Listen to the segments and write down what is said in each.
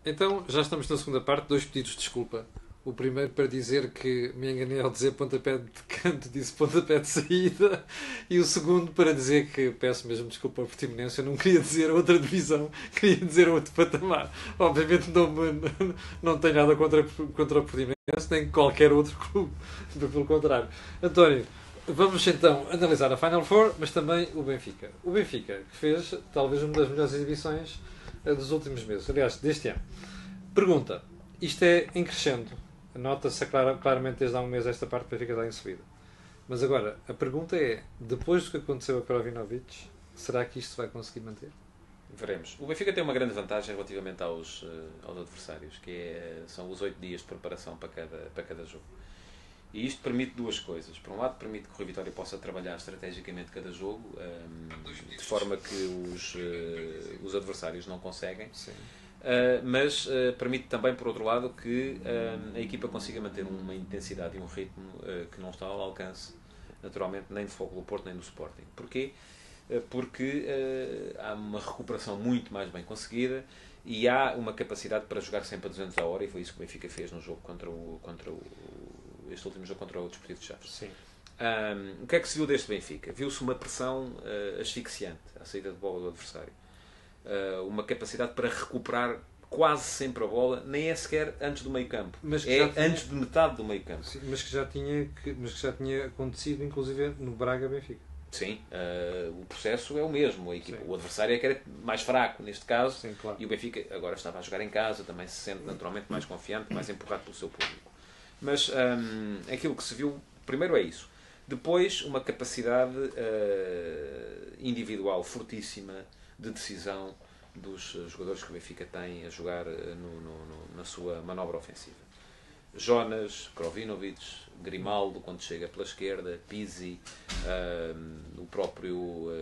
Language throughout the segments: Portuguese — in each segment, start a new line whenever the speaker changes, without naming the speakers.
Então, já estamos na segunda parte, dois pedidos de desculpa. O primeiro para dizer que me enganei ao dizer pontapé de canto, disse pontapé de saída. E o segundo para dizer que peço mesmo desculpa ao Portimonense, eu não queria dizer outra divisão, queria dizer outro patamar. Obviamente não tenho nada contra o Portimonense, nem qualquer outro clube, pelo contrário. António, vamos então analisar a Final Four, mas também o Benfica. O Benfica, que fez talvez uma das melhores exibições dos últimos meses, aliás, deste ano. Pergunta: isto é em crescendo. Nota-se claramente desde há um mês esta parte para ficar em subida. Mas agora, a pergunta é: depois do que aconteceu a Krovinovic, será que isto se vai conseguir manter?
Veremos. O Benfica tem uma grande vantagem relativamente aos adversários, que são os 8 dias de preparação para cada jogo. E isto permite duas coisas. Por um lado, permite que o Rui Vitória possa trabalhar estrategicamente cada jogo, de forma que os adversários não conseguem.
Sim.
Mas permite também, por outro lado, que a equipa consiga manter uma intensidade e um ritmo que não está ao alcance, naturalmente, nem do Fogo do Porto, nem do Sporting. Porquê? Porque há uma recuperação muito mais bem conseguida e há uma capacidade para jogar sempre a 200 a hora, e foi isso que o Benfica fez no jogo este último jogo contra o Desportivo de Chaves.
Sim.
O que é que se viu deste Benfica? Viu-se uma pressão asfixiante à saída de bola do adversário. Uma capacidade para recuperar quase sempre a bola, nem é sequer antes do meio campo. Antes de metade do meio campo.
Sim, mas que já tinha acontecido, inclusive, no Braga-Benfica.
Sim, o processo é o mesmo. O adversário é que era mais fraco neste caso.
Sim, claro.
E o Benfica agora estava a jogar em casa, também se sente naturalmente mais confiante, mais empurrado pelo seu público. Mas aquilo que se viu, primeiro é isso. Depois, uma capacidade individual fortíssima de decisão dos jogadores que o Benfica tem a jogar na sua manobra ofensiva. Jonas, Krovinovic, Grimaldo quando chega pela esquerda, Pizzi, o próprio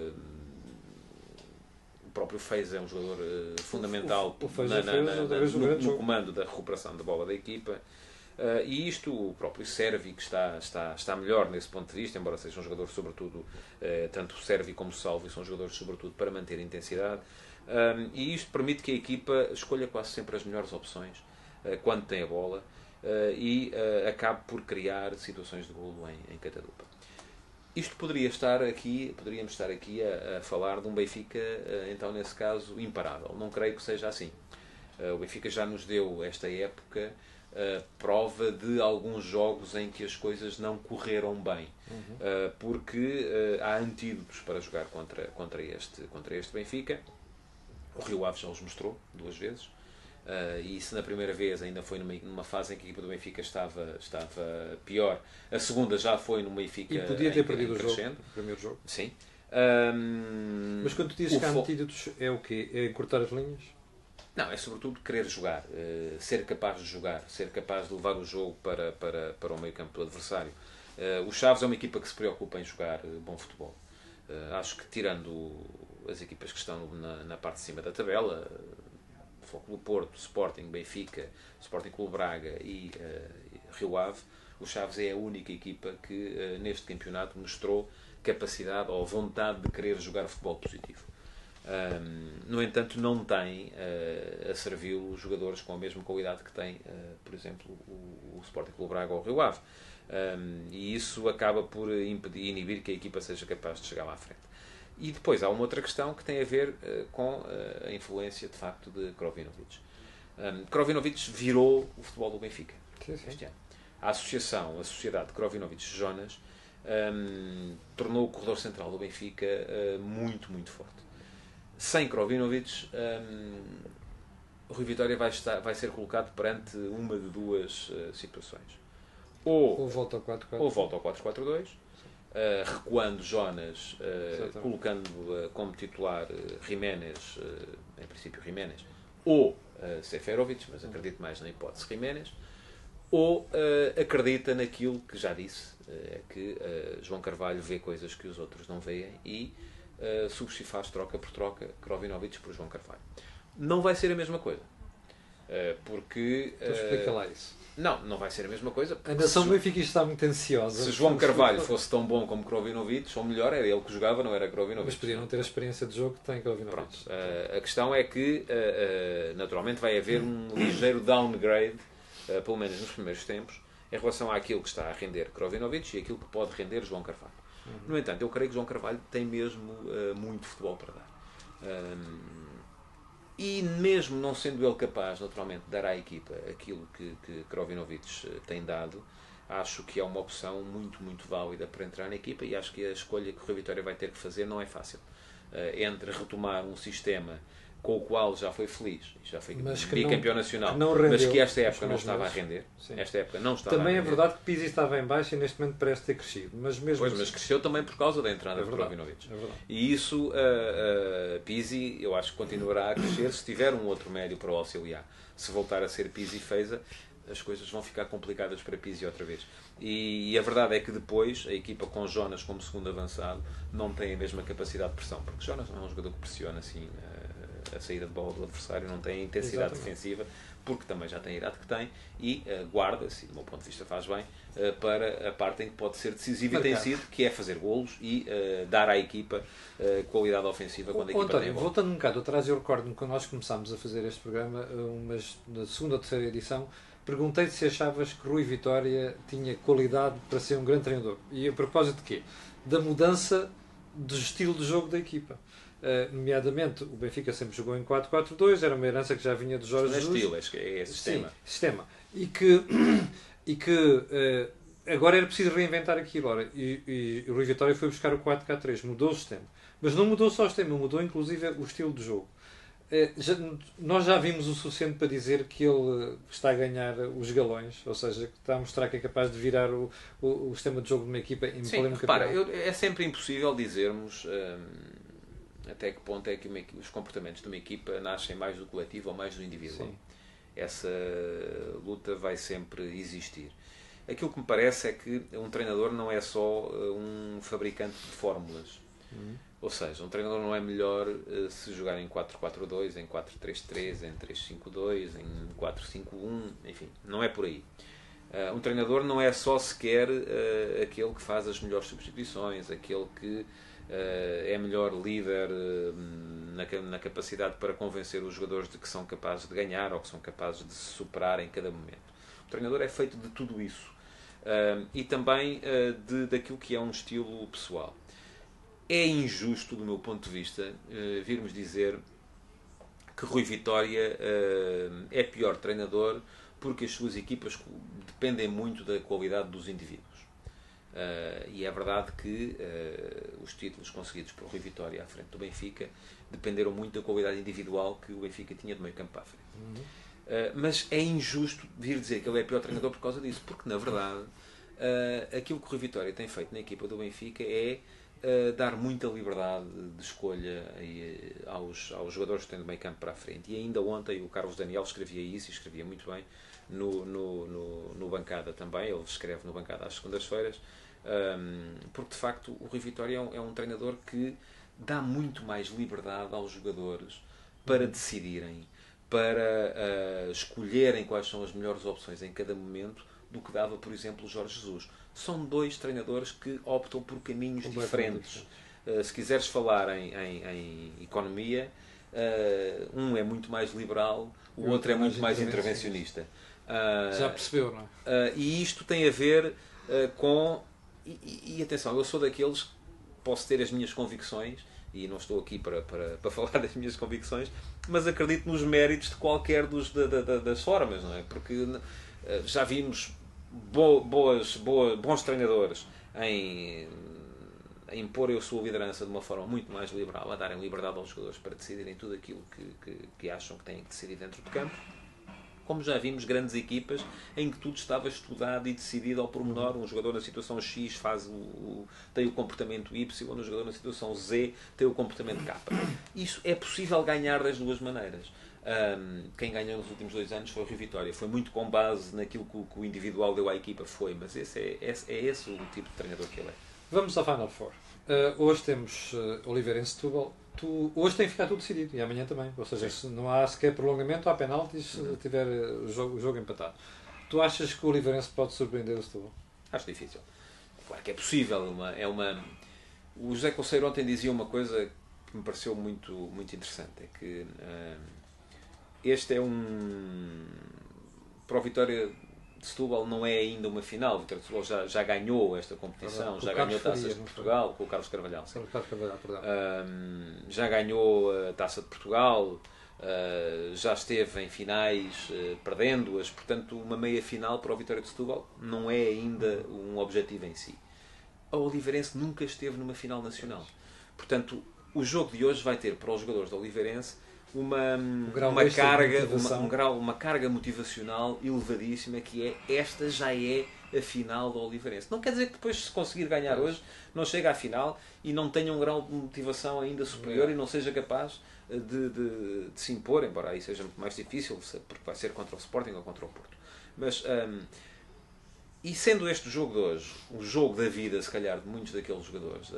Fez é um jogador fundamental no comando da recuperação da bola da equipa. E isto, o próprio Servi, que está melhor nesse ponto de vista, embora seja um jogador sobretudo, tanto o Servi como o Salvi são jogadores sobretudo para manter a intensidade, e isto permite que a equipa escolha quase sempre as melhores opções quando tem a bola e acabe por criar situações de golo em catadupa. Isto poderíamos estar aqui a falar de um Benfica, então nesse caso, imparável. Não creio que seja assim. O Benfica já nos deu esta época prova de alguns jogos em que as coisas não correram bem, porque há antídotos para jogar contra este Benfica. O Rio Ave já os mostrou 2 vezes, e se na primeira vez ainda foi numa fase em que a equipa do Benfica estava pior, a segunda já foi no Benfica
e podia ter perdido o primeiro jogo.
Sim.
Mas quando tu dizes que há antídotos, é o quê? É encurtar as linhas?
Não, é sobretudo querer jogar, ser capaz de jogar, ser capaz de levar o jogo para o meio campo do adversário. O Chaves é uma equipa que se preocupa em jogar bom futebol. Acho que tirando as equipas que estão na parte de cima da tabela, Foco do Porto, Sporting, Benfica, Sporting Clube Braga e Rio Ave, o Chaves é a única equipa que neste campeonato mostrou capacidade ou vontade de querer jogar futebol positivo. No entanto, não tem a servi-lo jogadores com a mesma qualidade que tem, por exemplo, o Sporting Clube Braga ou o Rio Ave. E isso acaba por inibir que a equipa seja capaz de chegar lá à frente. E depois há uma outra questão que tem a ver com a influência, de facto, de Krovinovic. Krovinovic virou o futebol do Benfica este ano. A sociedade Krovinovic-Jonas tornou o corredor central do Benfica muito, muito forte. Sem Krovinovic, o Rui Vitória vai ser colocado perante uma de duas situações.
Ou volta ao 4-4.
Ou volta ao 4-4-2, recuando Jonas, colocando como titular Jiménez, em princípio Jiménez, ou Seferovic, mas acredito mais na hipótese Jiménez, ou acredita naquilo que já disse, que João Carvalho vê coisas que os outros não veem e faz troca por troca Krovinovic por João Carvalho. Não vai ser a mesma coisa. Porque...
Então explica lá isso.
Não vai ser a mesma coisa.
A nação benfiquista está muito ansiosa.
Se João Carvalho fosse tão bom como Krovinovic, ou melhor, era ele que jogava, não era Krovinovic.
Mas podia não ter a experiência de jogo que tem Krovinovic.
Pronto. A questão é que, naturalmente, vai haver um ligeiro downgrade, pelo menos nos primeiros tempos, em relação àquilo que está a render Krovinovic e aquilo que pode render João Carvalho. No entanto, eu creio que João Carvalho tem mesmo muito futebol para dar. E mesmo não sendo ele capaz, naturalmente, de dar à equipa aquilo que Krovinovic tem dado, acho que é uma opção muito, muito válida para entrar na equipa e acho que a escolha que o Rui Vitória vai ter que fazer não é fácil. Entre retomar um sistema com o qual já foi feliz, já foi bicampeão nacional, mas que esta época não estava a render. Esta época não estava
também
a
é
render.
verdade que Pizzi estava em baixo e neste momento parece ter crescido. Mas mesmo
pois, mas cresceu também por causa da entrada de Krovinovic. E isso, Pizzi, eu acho que continuará a crescer se tiver um outro médio para o auxiliar. Se voltar a ser Pizzi Feza, as coisas vão ficar complicadas para Pizzi outra vez. E a verdade é que depois a equipa com Jonas como segundo avançado não tem a mesma capacidade de pressão, porque Jonas não é um jogador que pressiona assim a saída de bola do adversário, não tem a intensidade defensiva, porque também já tem a idade que tem e guarda-se, do meu ponto de vista faz bem, para a parte em que pode ser decisiva e tem sido, que é fazer golos e dar à equipa qualidade ofensiva quando a equipa
António,
tem a bola.
voltando um bocado atrás, eu recordo-me quando nós começámos a fazer este programa, mas na segunda ou terceira edição, perguntei-te se achavas que Rui Vitória tinha qualidade para ser um grande treinador. E a propósito de quê? Da mudança do estilo de jogo da equipa. Nomeadamente, o Benfica sempre jogou em 4-4-2, era uma herança que já vinha de Jorge Jesus.
Não é estilo, é sistema.
Sim, sistema. E que agora era preciso reinventar aquilo. Ora, e o Rui Vitória foi buscar o 4-4-3, mudou o sistema. Mas não mudou só o sistema, mudou inclusive o estilo de jogo. Nós já vimos o suficiente para dizer que ele está a ganhar os galões, ou seja, que está a mostrar que é capaz de virar o sistema de jogo de uma equipa em
pleno campeonato. É sempre impossível dizermos até que ponto é que os comportamentos de uma equipa nascem mais do coletivo ou mais do individual. Sim. Essa luta vai sempre existir. Aquilo que me parece é que um treinador não é só um fabricante de fórmulas. Ou seja, um treinador não é melhor se jogar em 4-4-2, em 4-3-3, em 3-5-2, em 4-5-1, enfim, não é por aí. Um treinador não é só sequer aquele que faz as melhores substituições, aquele que é melhor líder na capacidade para convencer os jogadores de que são capazes de ganhar ou que são capazes de se superar em cada momento. O treinador é feito de tudo isso. E também daquilo que é um estilo pessoal. É injusto, do meu ponto de vista, virmos dizer que Rui Vitória é pior treinador porque as suas equipas dependem muito da qualidade dos indivíduos. E é verdade que os títulos conseguidos por Rui Vitória à frente do Benfica dependeram muito da qualidade individual que o Benfica tinha de meio campo para a frente. Mas é injusto vir dizer que ele é pior treinador por causa disso, porque na verdade aquilo que o Rui Vitória tem feito na equipa do Benfica é dar muita liberdade de escolha aos jogadores que têm de meio campo para a frente. E ainda ontem o Carlos Daniel escrevia isso e escrevia muito bem no Bancada também. Ele escreve no Bancada às segundas-feiras, porque de facto o Rui Vitória é um treinador que dá muito mais liberdade aos jogadores para decidirem, para escolherem quais são as melhores opções em cada momento do que dava, por exemplo, o Jorge Jesus. São dois treinadores que optam por caminhos diferentes. Se quiseres falar em economia, um é muito mais liberal, o outro é muito mais intervencionista.
Já percebeu, não é?
E isto tem a ver com... E atenção, eu sou daqueles que posso ter as minhas convicções, e não estou aqui para falar das minhas convicções, mas acredito nos méritos de qualquer das formas, não é? Porque já vimos bons treinadores em impor a sua liderança de uma forma muito mais liberal, a darem liberdade aos jogadores para decidirem tudo aquilo que acham que têm que decidir dentro do campo, como já vimos grandes equipas em que tudo estava estudado e decidido ao pormenor. Um jogador na situação X tem o comportamento Y, um jogador na situação Z tem o comportamento K. Isso é possível ganhar das duas maneiras. Quem ganhou nos últimos 2 anos foi o Rui Vitória. Foi muito com base naquilo que o individual deu à equipa, mas esse é esse o tipo de treinador que ele é.
Vamos ao Final Four. Hoje temos Oliveira em Setúbal, Hoje tem que ficar tudo decidido e amanhã também. Ou seja, se não há sequer prolongamento, há penaltis se tiver o jogo empatado. Tu achas que o Oliveirense pode surpreender o Setúbal?
Acho difícil. Claro que é possível. O José Conceiro ontem dizia uma coisa que me pareceu muito, muito interessante. É que este é para o Vitória de Setúbal não é ainda uma final. O Vitória de Setúbal já ganhou esta competição, já ganhou Taças de Portugal com o Carlos Carvalhal. Já ganhou a Taça de Portugal, já esteve em finais perdendo-as, portanto uma meia final para o Vitória de Setúbal não é ainda um objetivo em si. O Oliveirense nunca esteve numa final nacional, portanto o jogo de hoje vai ter para os jogadores do Oliveirense uma carga motivacional elevadíssima, que é esta já é a final do Oliveirense. Não quer dizer que depois, se conseguir ganhar hoje, não chegue à final e não tenha um grau de motivação ainda superior e não seja capaz de se impor, embora aí seja muito mais difícil, porque vai ser contra o Sporting ou contra o Porto. Mas, e sendo este jogo de hoje o jogo da vida, se calhar, de muitos daqueles jogadores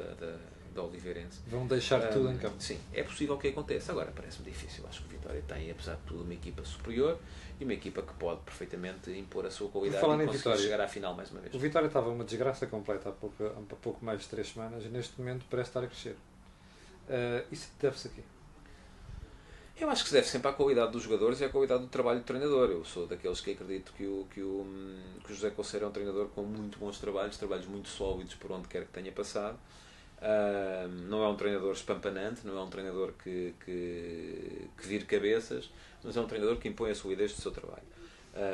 da Oliveirense,
vão deixar tudo em campo.
Sim, é possível que aconteça. Agora parece-me difícil. Acho que o Vitória tem, apesar de tudo, uma equipa superior e uma equipa que pode perfeitamente impor a sua qualidade e conseguir chegar à final mais uma vez.
O Vitória estava uma desgraça completa há pouco mais de 3 semanas e neste momento parece estar a crescer. Isso deve-se aqui?
Eu acho que se deve sempre à qualidade dos jogadores e à qualidade do trabalho do treinador. Eu sou daqueles que acredito que o José Conceiro é um treinador com muito bons trabalhos muito sólidos por onde quer que tenha passado. Não é um treinador espampanante, não é um treinador que vire cabeças, mas é um treinador que impõe a solidez do seu trabalho.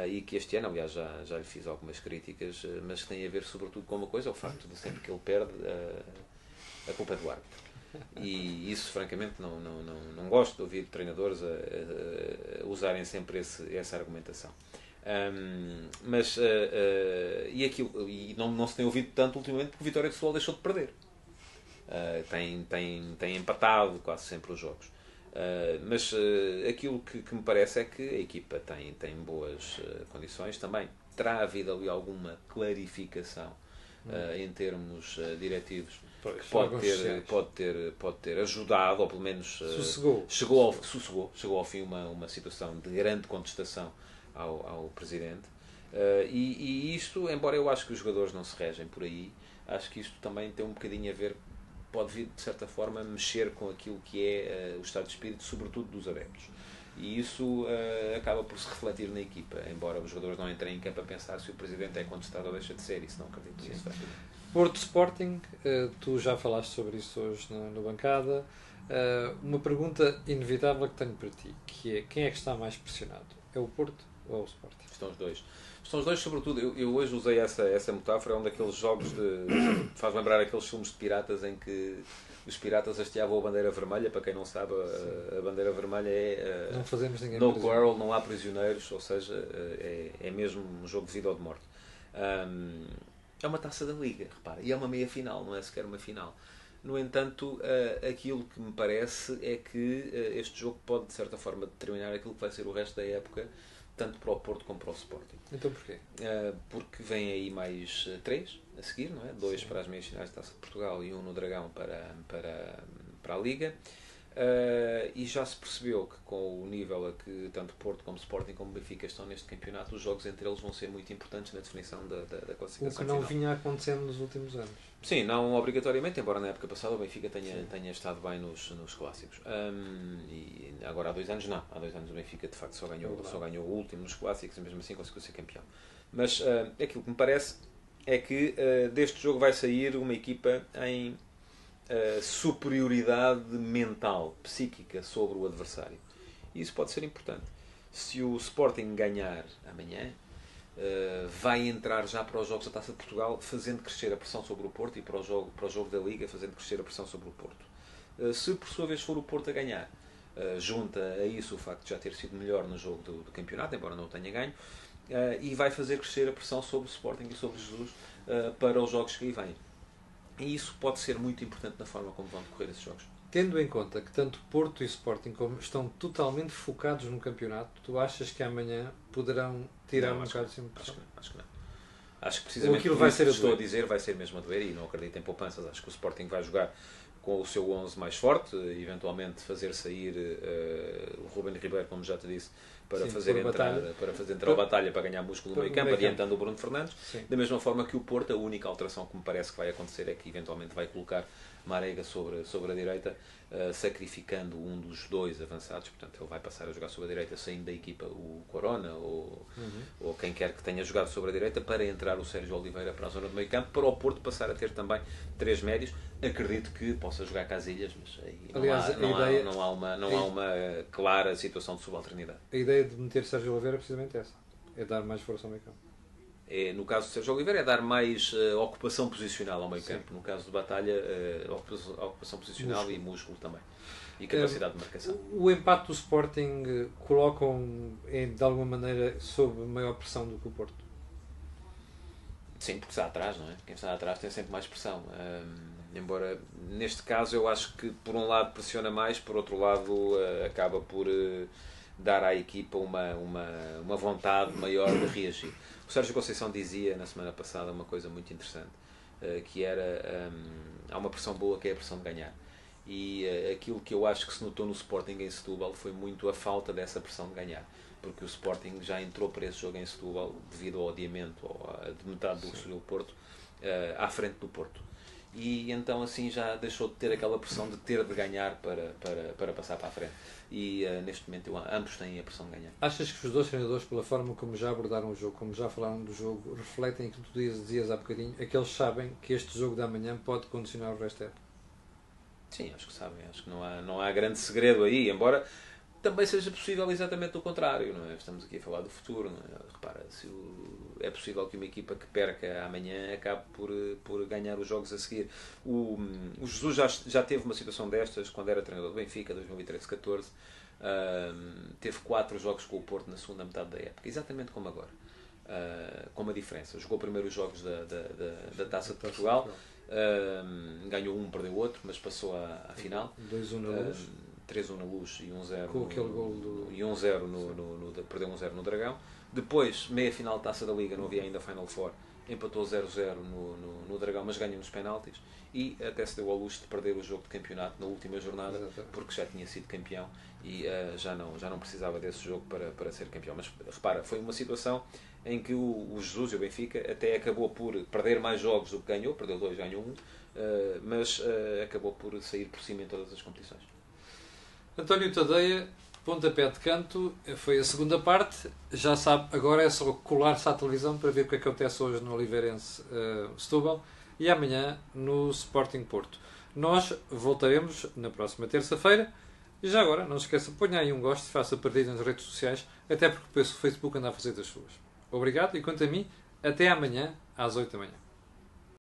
E que este ano, aliás, já lhe fiz algumas críticas, mas que tem a ver sobretudo com uma coisa, é o facto de sempre que ele perde, a culpa é do árbitro. E isso, francamente, não gosto de ouvir treinadores a usarem sempre essa argumentação. E não se tem ouvido tanto ultimamente porque o Vitória de Setúbal deixou de perder. Tem empatado quase sempre os jogos. Mas aquilo que me parece é que a equipa tem boas condições. Também terá havido ali alguma clarificação em termos diretivos, que pode ter ajudado, ou pelo menos chegou ao fim uma situação de grande contestação ao Presidente. E isto, embora eu acho que os jogadores não se regem por aí, acho que isto também tem um bocadinho a ver, pode vir de certa forma mexer com aquilo que é o estado de espírito, sobretudo dos adeptos. E isso acaba por se refletir na equipa, embora os jogadores não entrem em campo a pensar se o Presidente é contestado ou deixa de ser, isso não acredito que isso vai acontecer.
Porto Sporting, tu já falaste sobre isso hoje na bancada. Uma pergunta inevitável que tenho para ti, que é: quem é que está mais pressionado? É o Porto ou o Sporting?
Estão os dois, sobretudo. Eu hoje usei essa metáfora, é um daqueles jogos faz lembrar aqueles filmes de piratas em que os piratas hasteavam a bandeira vermelha. Para quem não sabe, a bandeira vermelha é
não fazemos ninguém
no quarrel, não há prisioneiros, ou seja, é mesmo um jogo de vida ou de morte. É uma taça da Liga, repara, e é uma meia final, não é sequer uma final. No entanto, aquilo que me parece é que este jogo pode, de certa forma, determinar aquilo que vai ser o resto da época, tanto para o Porto como para o Sporting.
Então porquê?
Porque vem aí mais 3 a seguir, não é? 2 para as meias finais da Taça de Portugal e 1 no Dragão para a Liga. E já se percebeu que com o nível a que tanto Porto como Sporting como Benfica estão neste campeonato, os jogos entre eles vão ser muito importantes na definição da classificação
final. O que não vinha acontecendo nos últimos anos.
Sim, não obrigatoriamente, embora na época passada o Benfica tenha estado bem nos clássicos. E agora há 2 anos não. Há 2 anos o Benfica de facto só ganhou o último nos clássicos e mesmo assim conseguiu ser campeão. Mas aquilo que me parece é que deste jogo vai sair uma equipa em superioridade mental, psíquica sobre o adversário. E isso pode ser importante. Se o Sporting ganhar amanhã, vai entrar já para os jogos da Taça de Portugal fazendo crescer a pressão sobre o Porto, e para o jogo da Liga fazendo crescer a pressão sobre o Porto. Se por sua vez for o Porto a ganhar, junta a isso o facto de já ter sido melhor no jogo do campeonato, embora não o tenha ganho, e vai fazer crescer a pressão sobre o Sporting e sobre Jesus para os jogos que aí vêm. E isso pode ser muito importante na forma como vão decorrer esses jogos.
Tendo em conta que tanto Porto e Sporting estão totalmente focados no campeonato, tu achas que amanhã poderão tirar um bocado de cima?
Acho que não. Acho que precisamente
aquilo vai ser
estou a dizer vai ser mesmo a doer, e não acredito em poupanças. Acho que o Sporting vai jogar com o seu 11 mais forte, eventualmente fazer sair o Ruben Ribeiro, como já te disse, para fazer entrar a batalha para ganhar músculo no meio campo, adiantando o Bruno Fernandes.
Sim.
Da mesma forma que o Porto, a única alteração que me parece que vai acontecer é que eventualmente vai colocar Marega sobre a direita, sacrificando um dos dois avançados. Portanto, ele vai passar a jogar sobre a direita, saindo da equipa o Corona ou quem quer que tenha jogado sobre a direita, para entrar o Sérgio Oliveira para a zona do meio campo, para o Porto passar a ter também 3 médios. Acredito que possa jogar Casilhas, mas aí não há uma clara situação de subalternidade.
A ideia de meter Sérgio Oliveira é precisamente essa, é dar mais força ao meio campo.
No caso do Sérgio Oliveira é dar mais ocupação posicional ao meio campo. No caso de Batalha, ocupação posicional e músculo também. E capacidade de marcação.
O empate do Sporting colocam de alguma maneira sob maior pressão do que o Porto?
Sim, porque está atrás, não é? Quem está atrás tem sempre mais pressão. Embora neste caso eu acho que por um lado pressiona mais, por outro lado acaba por dar à equipa uma vontade maior de reagir. O Sérgio Conceição dizia na semana passada uma coisa muito interessante, que era há uma pressão boa, que é a pressão de ganhar. E aquilo que eu acho que se notou no Sporting em Setúbal foi muito a falta dessa pressão de ganhar, porque o Sporting já entrou para esse jogo em Setúbal devido ao adiamento de metade do Estoril Porto à frente do Porto. E então assim já deixou de ter aquela pressão de ter de ganhar para passar para a frente. E neste momento ambos têm a pressão de ganhar.
Achas que os dois treinadores, pela forma como já abordaram o jogo, como já falaram do jogo, refletem aquilo que tu dizias há bocadinho, é que eles sabem que este jogo da manhã pode condicionar o resto da época?
Sim, acho que sabem. Acho que não há grande segredo aí, embora também seja possível exatamente o contrário, não é? Estamos aqui a falar do futuro, não é? Repara, é possível que uma equipa que perca amanhã acabe por ganhar os jogos a seguir. O Jesus já teve uma situação destas quando era treinador do Benfica, 2013-14, teve 4 jogos com o Porto na segunda metade da época, exatamente como agora, com uma diferença. Jogou primeiro os jogos da Taça de Portugal, ganhou um, perdeu outro, mas passou à final.
2-1 na Luz.
3-1 na Luz e 1-0
com aquele gol do...
e 1-0 perdeu 1-0 no Dragão. Depois, meia final da Taça da Liga, não havia ainda Final Four, empatou 0-0 no Dragão, mas ganhou nos penaltis, e até se deu ao luxo de perder o jogo de campeonato na última jornada. Exatamente. Porque já tinha sido campeão e já não precisava desse jogo para ser campeão. Mas repara, foi uma situação em que o Jesus e o Benfica até acabou por perder mais jogos do que ganhou, perdeu 2, ganhou 1, mas acabou por sair por cima em todas as competições.
António Tadeia, pontapé de canto, foi a segunda parte. Já sabe, agora é só colar-se à televisão para ver o que acontece hoje no Oliveirense Setúbal e amanhã no Sporting Porto. Nós voltaremos na próxima terça-feira. E já agora, não se esqueça, ponha aí um gosto, faça partida nas redes sociais, até porque o Facebook anda a fazer das suas. Obrigado e quanto a mim, até amanhã às 8 da manhã.